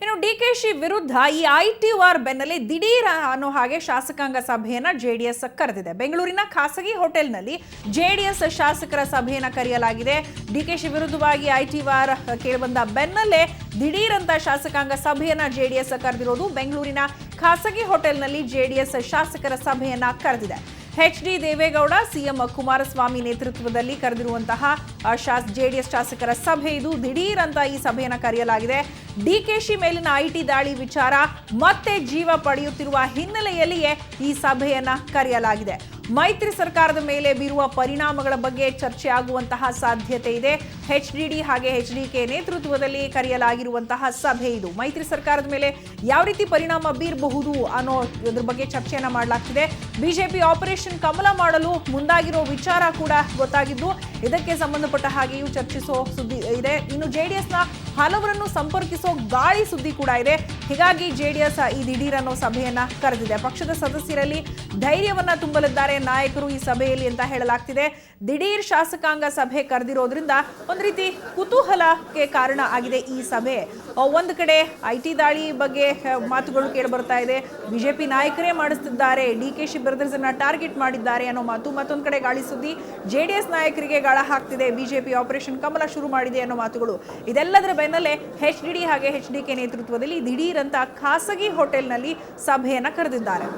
ಇನ್ನು ಡಿಕೆಶಿ ವಿರುದ್ಧ ಈ ಐಟಿಆರ್ ಬೆನ್ನಲ್ಲೇ ದಿಢೀರ್ ಅನ್ನೋ ಹಾಗೆ ಶಾಸಕಾಂಗ ಸಭೆಯನ್ನ ಜೆಡಿಎಸ್ ಕರೆದಿದೆ. ಬೆಂಗಳೂರಿನ ಖಾಸಗಿ ಹೋಟೆಲ್ನಲ್ಲಿ ಜೆಡಿಎಸ್ ಶಾಸಕರ ಸಭೆಯನ್ನ ಕರೆಯಲಾಗಿದೆ. ಡಿಕೆಶಿ ವಿರುದ್ಧವಾಗಿ ಐಟಿಆರ್ ಕೇಳಿಬಂದ ಬೆನ್ನಲ್ಲೇ ದಿಢೀರ್ ಅಂತ ಶಾಸಕಾಂಗ ಸಭೆಯನ್ನ ಜೆಡಿಎಸ್ ಕರೆದಿರೋದು. ಬೆಂಗಳೂರಿನ ಖಾಸಗಿ ಹೋಟೆಲ್ನಲ್ಲಿ ಜೆಡಿಎಸ್ ಶಾಸಕರ ಸಭೆಯನ್ನ ಕರೆದಿದೆ. ಎಚ್.ಡಿ. ದೇವೇಗೌಡ, ಸಿಎಂ ಕುಮಾರಸ್ವಾಮಿ ನೇತೃತ್ವದಲ್ಲಿ ಕರೆದಿರುವಂತಹ ಜೆಡಿಎಸ್ ಶಾಸಕರ ಸಭೆ ಇದು. ದಿಢೀರ್ ಅಂತ ಈ ಸಭೆಯನ್ನು ಕರೆಯಲಾಗಿದೆ. ಡಿಕೆಶಿ ಮೇಲಿನ ಐಟಿ ದಾಳಿ ವಿಚಾರ ಮತ್ತೆ ಜೀವ ಪಡೆಯುತ್ತಿರುವ ಹಿನ್ನೆಲೆಯಲ್ಲಿಯೇ ಈ ಸಭೆಯನ್ನ ಕರೆಯಲಾಗಿದೆ. ಮೈತ್ರಿ ಸರ್ಕಾರದ ಮೇಲೆ ಬೀರುವ ಪರಿಣಾಮಗಳ ಬಗ್ಗೆ ಚರ್ಚೆ ಆಗುವಂತಹ ಸಾಧ್ಯತೆ ಇದೆ. ಎಚ್.ಡಿ.ಡಿ ಹಾಗೆ ಎಚ್.ಡಿ.ಕೆ ನೇತೃತ್ವದಲ್ಲಿ ಕರೆಯಲಾಗಿರುವಂತಹ ಸಭೆ ಇದು. ಮೈತ್ರಿ ಸರ್ಕಾರದ ಮೇಲೆ ಯಾವ ರೀತಿ ಪರಿಣಾಮ ಬೀರಬಹುದು ಅನ್ನೋದ್ರ ಬಗ್ಗೆ ಚರ್ಚೆಯನ್ನ ಮಾಡಲಾಗ್ತಿದೆ. ಬಿಜೆಪಿ ಆಪರೇಷನ್ ಕಮಲ ಮಾಡಲು ಮುಂದಾಗಿರೋ ವಿಚಾರ ಕೂಡ ಗೊತ್ತಾಗಿದ್ದು, ಇದಕ್ಕೆ ಸಂಬಂಧಪಟ್ಟ ಹಾಗೆಯೂ ಚರ್ಚಿಸೋ ಸುದ್ದಿ ಇದೆ. ಇನ್ನು ಜೆಡಿಎಸ್ನ ಹಲವರನ್ನು ಸಂಪರ್ಕಿಸೋ ಗಾಳಿ ಸುದ್ದಿ ಕೂಡ ಇದೆ. ಹೀಗಾಗಿ ಜೆಡಿಎಸ್ ಈ ದಿಢೀರ್ ಅನ್ನೋ ಸಭೆಯನ್ನ ಕರೆದಿದೆ. ಪಕ್ಷದ ಸದಸ್ಯರಲ್ಲಿ ಧೈರ್ಯವನ್ನ ತುಂಬಲಿದ್ದಾರೆ ನಾಯಕರು ಈ ಸಭೆಯಲ್ಲಿ ಅಂತ ಹೇಳಲಾಗ್ತಿದೆ. ದಿಢೀರ್ ಶಾಸಕಾಂಗ ಸಭೆ ಕರೆದಿರೋದ್ರಿಂದ ಒಂದು ರೀತಿ ಕುತೂಹಲಕ್ಕೆ ಕಾರಣ ಆಗಿದೆ ಈ ಸಭೆ. ಒಂದು ಕಡೆ ಐಟಿ ದಾಳಿ ಬಗ್ಗೆ ಮಾತುಗಳು ಕೇಳಿಬರ್ತಾ ಇದೆ. ಬಿಜೆಪಿ ನಾಯಕರೇ ಮಾಡಿಸುತ್ತಿದ್ದಾರೆ, ಡಿಕೆಶಿ ಬ್ರದರ್ಸ್ ಅನ್ನ ಟಾರ್ಗೆಟ್ ಮಾಡಿದ್ದಾರೆ ಅನ್ನೋ ಮಾತು. ಮತ್ತೊಂದು ಕಡೆ ಗಾಳಿ ಸುದ್ದಿ ಜೆಡಿಎಸ್ ನಾಯಕರಿಗೆ ಗಾಳ ಹಾಕ್ತಿದೆ. ಬಿಜೆಪಿ ಆಪರೇಷನ್ ಕಮಲ ಶುರು ಮಾಡಿದೆ ಅನ್ನೋ ಮಾತುಗಳು. ಇದೆಲ್ಲದರ ಬೆನ್ನಲ್ಲೇ ಎಚ್.ಡಿ.ಡಿ ಹಾಗೆ ಎಚ್.ಡಿ.ಕೆ ನೇತೃತ್ವದಲ್ಲಿ ದಿಢೀರ್ ಅಂತ ಖಾಸಗಿ ಹೋಟೆಲ್ನಲ್ಲಿ ಸಭೆಯನ್ನ ಕರೆದಿದ್ದಾರೆ.